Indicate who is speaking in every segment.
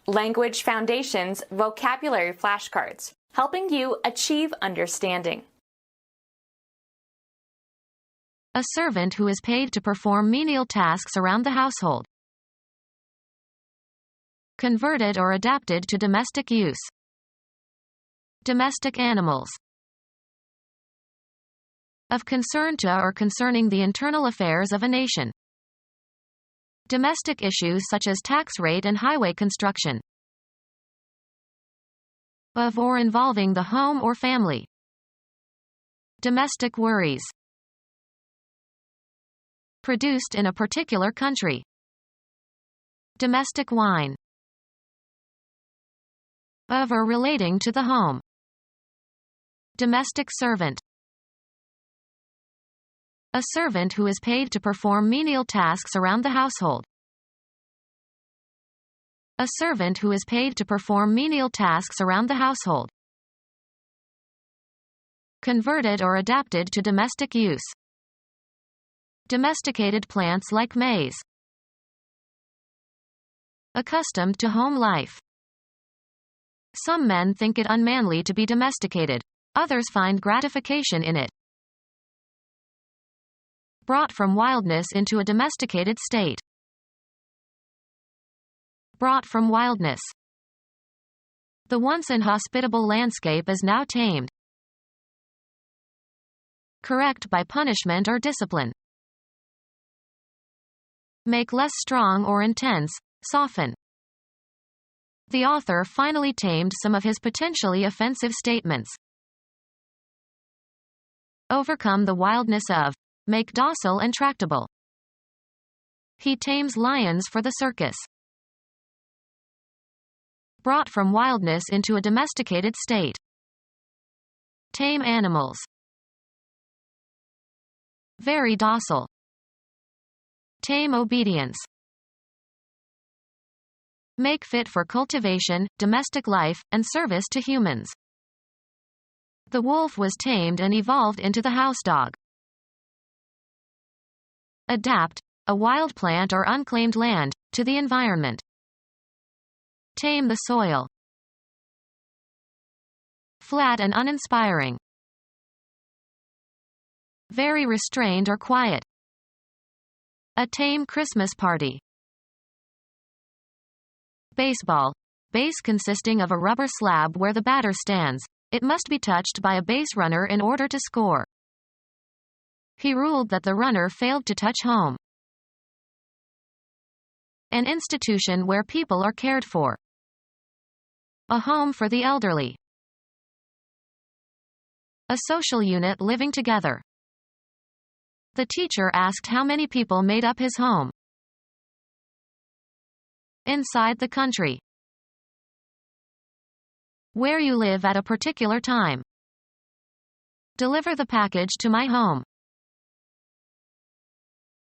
Speaker 1: Language Foundations Vocabulary Flashcards, helping you achieve understanding.
Speaker 2: A servant who is paid to perform menial tasks around the household. Converted or adapted to domestic use. Domestic animals. Of concern to or concerning the internal affairs of a nation. Domestic issues such as tax rate and highway construction. Of or involving the home or family. Domestic worries. Produced in a particular country. Domestic wine. Of or relating to the home. Domestic servant. A servant who is paid to perform menial tasks around the household. A servant who is paid to perform menial tasks around the household. Converted or adapted to domestic use. Domesticated plants like maize. Accustomed to home life. Some men think it unmanly to be domesticated. Others find gratification in it. Brought from wildness into a domesticated state. Brought from wildness. The once inhospitable landscape is now tamed. Correct by punishment or discipline. Make less strong or intense, soften. The author finally tamed some of his potentially offensive statements. Overcome the wildness of. Make docile and tractable. He tames lions for the circus. Brought from wildness into a domesticated state. Tame animals. Very docile. Tame obedience. Make fit for cultivation, domestic life, and service to humans. The wolf was tamed and evolved into the house dog. Adapt, a wild plant or unclaimed land, to the environment. Tame the soil. Flat and uninspiring. Very restrained or quiet. A tame Christmas party. Baseball. Base consisting of a rubber slab where the batter stands. It must be touched by a base runner in order to score. He ruled that the runner failed to touch home. An institution where people are cared for. A home for the elderly. A social unit living together. The teacher asked how many people made up his home. Inside the country. Where you live at a particular time. Deliver the package to my home.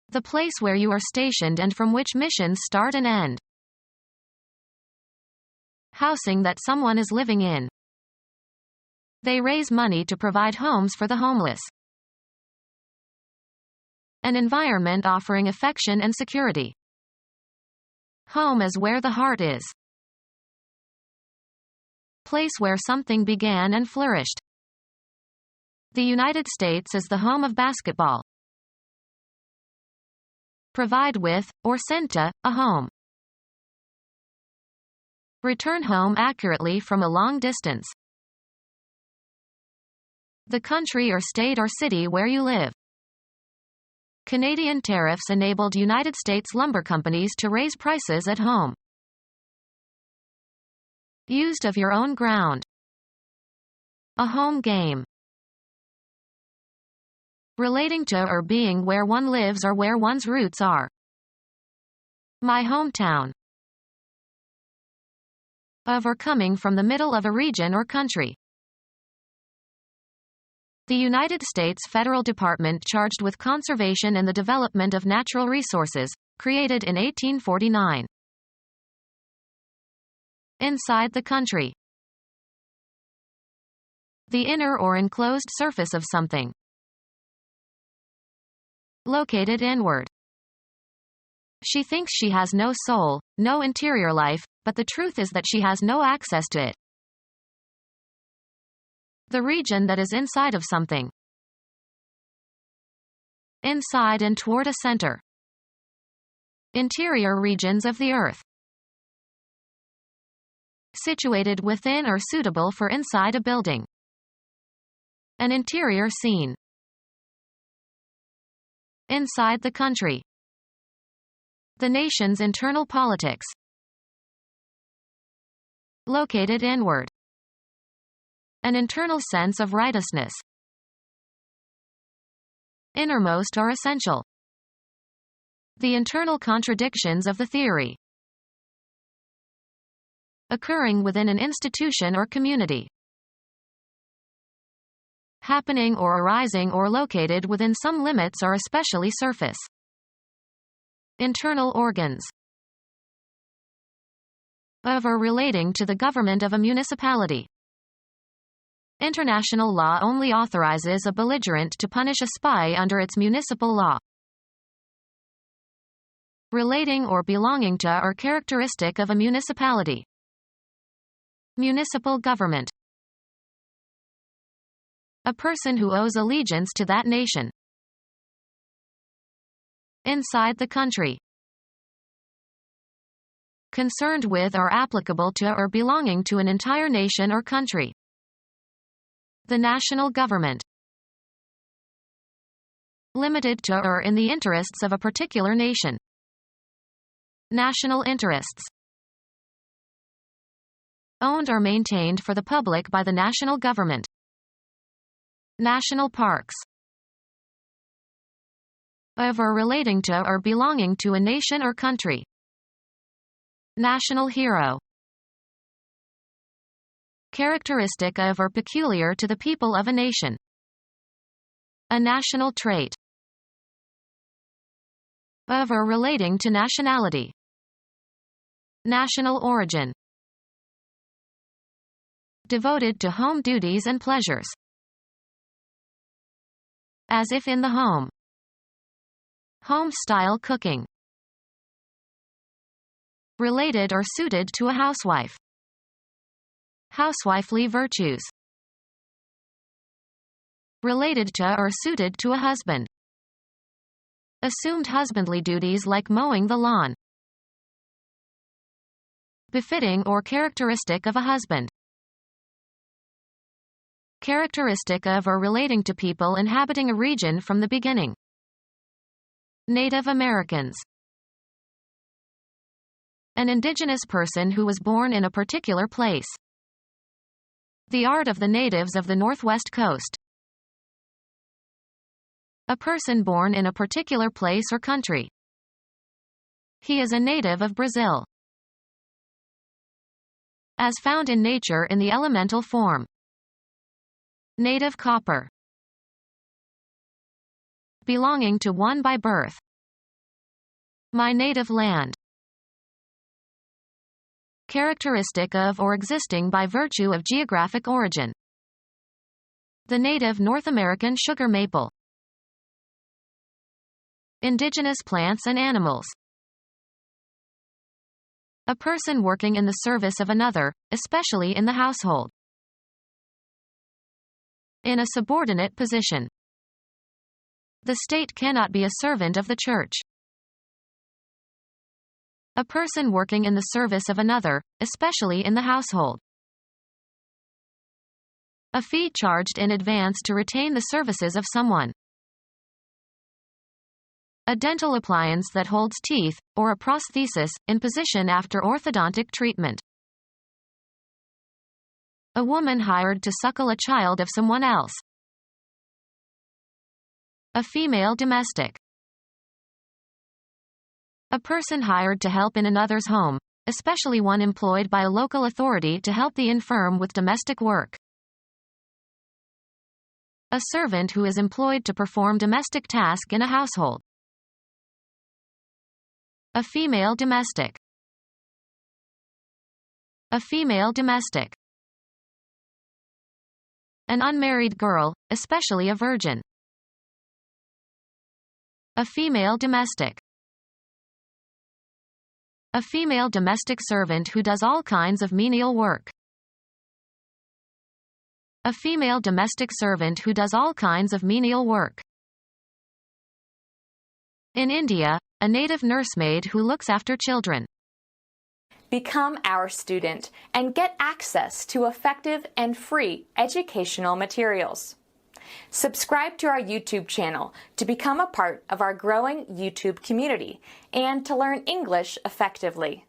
Speaker 2: The place where you are stationed and from which missions start and end. Housing that someone is living in. They raise money to provide homes for the homeless. An environment offering affection and security. Home is where the heart is. Place where something began and flourished. The United States is the home of basketball. Provide with, or send to, a home. Return home accurately from a long distance. The country or state or city where you live. Canadian tariffs enabled United States lumber companies to raise prices at home. Used of your own ground. A home game. Relating to or being where one lives or where one's roots are. My hometown. Of or coming from the middle of a region or country. The United States federal department charged with conservation and the development of natural resources, created in 1849. Inside the country. The inner or enclosed surface of something. Located inward. She thinks she has no soul, no interior life, but the truth is that she has no access to it. The region that is inside of something. Inside and toward a center. Interior regions of the earth. Situated within or suitable for inside a building. An interior scene. Inside the country. The nation's internal politics. Located inward. An internal sense of righteousness. Innermost or essential. The internal contradictions of the theory. Occurring within an institution or community. Happening or arising or located within some limits or especially surface. Internal organs. Of or relating to the government of a municipality. International law only authorizes a belligerent to punish a spy under its municipal law. Relating or belonging to or characteristic of a municipality. Municipal government. A person who owes allegiance to that nation. Inside the country. Concerned with or applicable to or belonging to an entire nation or country. The national government. Limited to or in the interests of a particular nation. National interests. Owned or maintained for the public by the national government. National parks. Of or relating to or belonging to a nation or country. National hero. Characteristic of or peculiar to the people of a nation. A national trait. Of or relating to nationality. National origin. Devoted to home duties and pleasures. As if in the home. Home-style cooking. Related or suited to a housewife. Housewifely virtues. Related to or suited to a husband. Assumed husbandly duties like mowing the lawn. Befitting or characteristic of a husband. Characteristic of or relating to people inhabiting a region from the beginning. Native Americans. An indigenous person who was born in a particular place. The art of the natives of the Northwest Coast. A person born in a particular place or country. He is a native of Brazil. As found in nature in the elemental form. Native copper. Belonging to one by birth. My native land. Characteristic of or existing by virtue of geographic origin. The native North American sugar maple. Indigenous plants and animals. A person working in the service of another, especially in the household. In a subordinate position. The state cannot be a servant of the church. A person working in the service of another, especially in the household. A fee charged in advance to retain the services of someone. A dental appliance that holds teeth, or a prosthesis, in position after orthodontic treatment. A woman hired to suckle a child of someone else. A female domestic. A person hired to help in another's home, especially one employed by a local authority to help the infirm with domestic work. A servant who is employed to perform domestic task in a household. A female domestic. A female domestic. An unmarried girl, especially a virgin. A female domestic. A female domestic servant who does all kinds of menial work. A female domestic servant who does all kinds of menial work. In India, a native nursemaid who looks after children.
Speaker 1: Become our student and get access to effective and free educational materials. Subscribe to our YouTube channel to become a part of our growing YouTube community and to learn English effectively.